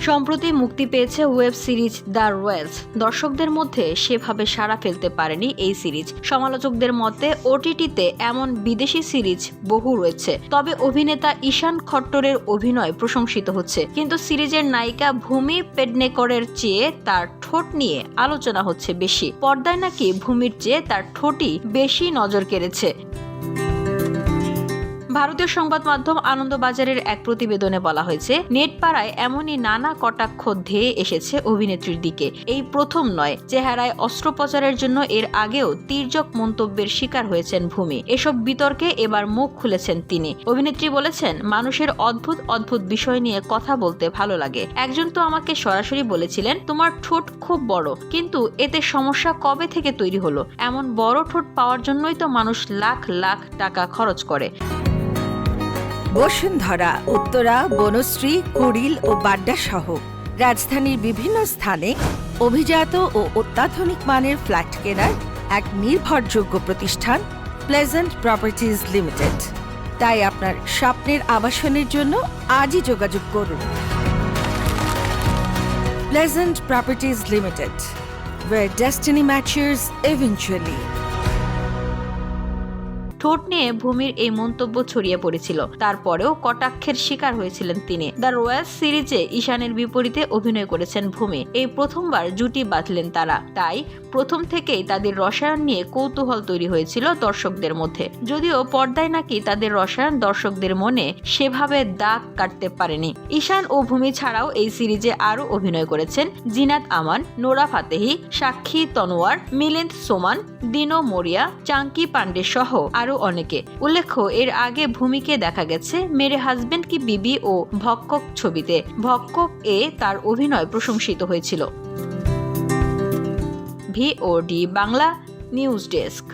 সম্প্রতি মুক্তি পেয়েছে ওয়েব সিরিজ দ্য রয়্যালস। দর্শকদের মধ্যে সেভাবে সাড়া ফেলতে পারেনি এই সিরিজ। সমালোচকদের মতে ওটিটিতে এমন বিদেশি সিরিজ বহু রয়েছে, তবে অভিনেতা ঈশান খট্টরের অভিনয় প্রশংসিত হচ্ছে। কিন্তু সিরিজের নায়িকা ভূমি পেডনেকরের চেয়ে তার ঠোঁট নিয়ে আলোচনা হচ্ছে বেশি। পর্দায় নাকি ভূমির চেয়ে তার ঠোঁটই বেশি নজর কেড়েছে। ভারতীয় সংবাদ মাধ্যম আনন্দবাজারের এক প্রতিবেদনে বলা হয়েছে, নেটপাড়ায় এমনই নানা কটাক্ষ ধেয়ে এসেছে অভিনেত্রীর দিকে। এই প্রথম নয়, চেহারায় অস্ত্রোপচারের জন্য এর আগেও তির্যক মন্তব্যের শিকার হয়েছেন ভূমি। এসব বিতর্কে এবার মুখ খুলেছেন তিনি। অভিনেত্রী বলেছেন, মানুষের অদ্ভুত অদ্ভুত বিষয় নিয়ে কথা বলতে ভালো লাগে। একজন তো আমাকে সরাসরি বলেছিলেন, তোমার ঠোঁট খুব বড়, কিন্তু এতে সমস্যা কবে থেকে তৈরি হলো? এমন বড় ঠোঁট পাওয়ার জন্যই তো মানুষ লাখ লাখ টাকা খরচ করে। বসুন্ধরা, উত্তরা, বনশ্রী, কুড়িল ও বাড্ডা সহ রাজধানীর বিভিন্ন স্থানে অভিজাত ও অত্যাধুনিক মানের ফ্ল্যাট কেনার এক নির্ভরযোগ্য প্রতিষ্ঠান প্লেজেন্ট প্রপার্টিজ লিমিটেড। তাই আপনার স্বপ্নের আবাসনের জন্য আজই যোগাযোগ করুন। Pleasant properties limited, where destiny matches eventually. ঠোঁট নিয়ে ভূমির এই মন্তব্য ছড়িয়ে পড়েছিল, তারপরেও কটাক্ষের শিকার হয়েছিলেন তিনি। দ্য রয়্যালস সিরিজে ঈশানের বিপরীতে অভিনয় করেছেন ভূমি। এই প্রথমবার জুটি বাঁধলেন তারা, তাই প্রথম থেকেই তাদের রসায়ন নিয়ে কৌতূহল তৈরি হয়েছিল দর্শকদের মধ্যে। যদিও পর্দায় নাকি তাদের রসায়ন দর্শকদের মনে সেভাবে দাগ কাটতে পারেনি। ঈশান ও ভূমি ছাড়াও এই সিরিজে আরও অভিনয় করেছেন জিনাত আমান, নোরা ফাতেহি, সাক্ষী তনোয়ার, মিলিন্দ সোমান, দিনো মরিয়া, চাঙ্কি পান্ডে সহ আরো অনেকে। উল্লেখ্য, এর আগে ভূমিকে দেখা গেছে মেরে হাজবেন্ড কি বিবি ও ভক্কক ছবিতে। ভক্কক এ তার অভিনয় প্রশংসিত হয়েছিল। VOD Bangla news desk.